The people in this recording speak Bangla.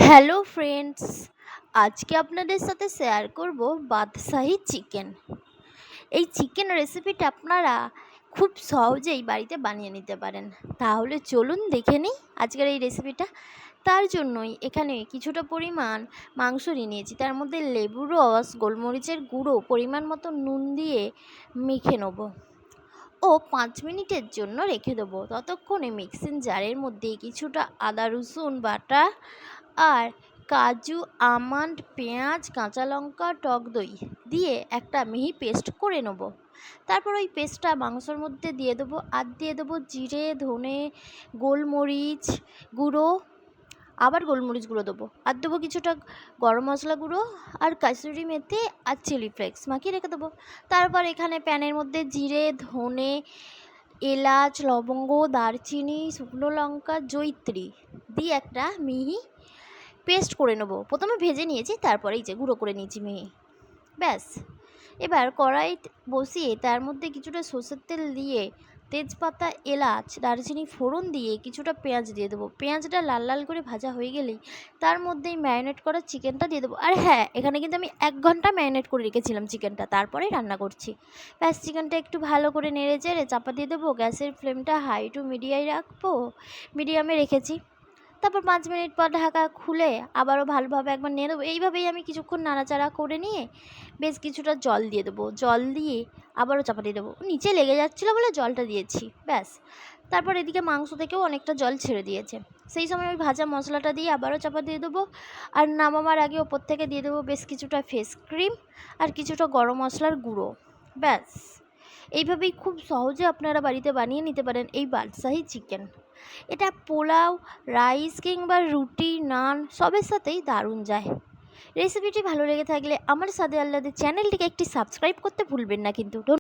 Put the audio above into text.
হ্যালো ফ্রেন্ডস, আজকে আপনাদের সাথে শেয়ার করব বাদশাহী চিকেন। এই চিকেন রেসিপিটা আপনারা খুব সহজেই বাড়িতে বানিয়ে নিতে পারেন। তাহলে চলুন দেখে নিই আজকের এই রেসিপিটা। তার জন্যই এখানে কিছুটা পরিমাণ মাংস নিয়েছি, তার মধ্যে লেবু রস, গোলমরিচের গুঁড়ো, পরিমাণ মতো নুন দিয়ে মেখে নেব ও 5 মিনিটের জন্য রেখে দেবো। ততক্ষণে মিক্সিং জারের মধ্যে কিছুটা আদা রসুন বাটা আর কাজু, আমন্ড, পেঁয়াজ, কাঁচা লঙ্কা, টক দই দিয়ে একটা মিহি পেস্ট করে নেব। তারপর ওই পেস্টটা মাংসর মধ্যে দিয়ে দেবো, আর দিয়ে দেবো জিরে, ধনে, গোলমরিচ গুঁড়ো, আবার গোলমরিচ গুঁড়ো দেবো, আর দেবো কিছুটা গরম মশলা গুঁড়ো আর কাসুরি মেথি আর চিলি ফ্লেক্স মাখিয়ে রেখে দেবো। তারপর এখানে প্যানের মধ্যে জিরে, ধনে, এলাচ, লবঙ্গ, দারচিনি, শুকনো লঙ্কা, জয়িত্রী দিয়ে একটা মিহি পেস্ট করে নেবো। প্রথমে ভেজে নিয়েছি, তারপরে এই যে গুঁড়ো করে নিয়েছি মিহি। ব্যাস, এবার কড়াই বসিয়ে তার মধ্যে কিছুটা সর্ষের তেল দিয়ে তেজপাতা, এলাচ, দারচিনি ফোড়ন দিয়ে কিছুটা পেঁয়াজ দিয়ে দেবো। পেঁয়াজটা লাল লাল করে ভাজা হয়ে গেলেই তার মধ্যেই ম্যারিনেট করা চিকেনটা দিয়ে দেবো। আর হ্যাঁ, এখানে কিন্তু আমি 1 ঘন্টা ম্যারিনেট করে রেখেছিলাম চিকেনটা, তারপরে রান্না করছি। ব্যাস, চিকেনটা একটু ভালো করে নেড়ে চেড়ে চাপা দিয়ে দেবো। গ্যাসের ফ্লেমটা হাই টু মিডিয়ামে রাখবো, মিডিয়ামে রেখেছি। তারপর 5 মিনিট পর ঢাকা খুলে আবারও ভালোভাবে একবার নেড়ে দেবো। এইভাবেই আমি কিছুক্ষণ নাড়াচাড়া করে নিয়ে বেশ কিছুটা জল দিয়ে দেবো। জল দিয়ে আবারও চাপা দিয়ে দেবো, নিচে লেগে যাচ্ছিলো বলে জলটা দিয়েছি। ব্যাস, তারপর এদিকে মাংস থেকেও অনেকটা জল ছেড়ে দিয়েছে। সেই সময় ওই ভাজা মশলাটা দিয়ে আবারও চাপা দিয়ে দেবো। আর নামাবার আগে ওপর থেকে দিয়ে দেবো বেশ কিছুটা ফেস ক্রিম আর কিছুটা গরম মশলার গুঁড়ো। ব্যাস, এইভাবেই খুব সহজে আপনারা বাড়িতে বানিয়ে নিতে পারেন এই বাদশাহী চিকেন। এটা পোলাও, রাইস কিংবা রুটি, নান সবের সাথেই দারুণ যায়। রেসিপিটি ভালো লেগে থাকলে আমার সাদে আহ্লাদের চ্যানেলটিকে একটি সাবস্ক্রাইব করতে ভুলবেন না কিন্তু।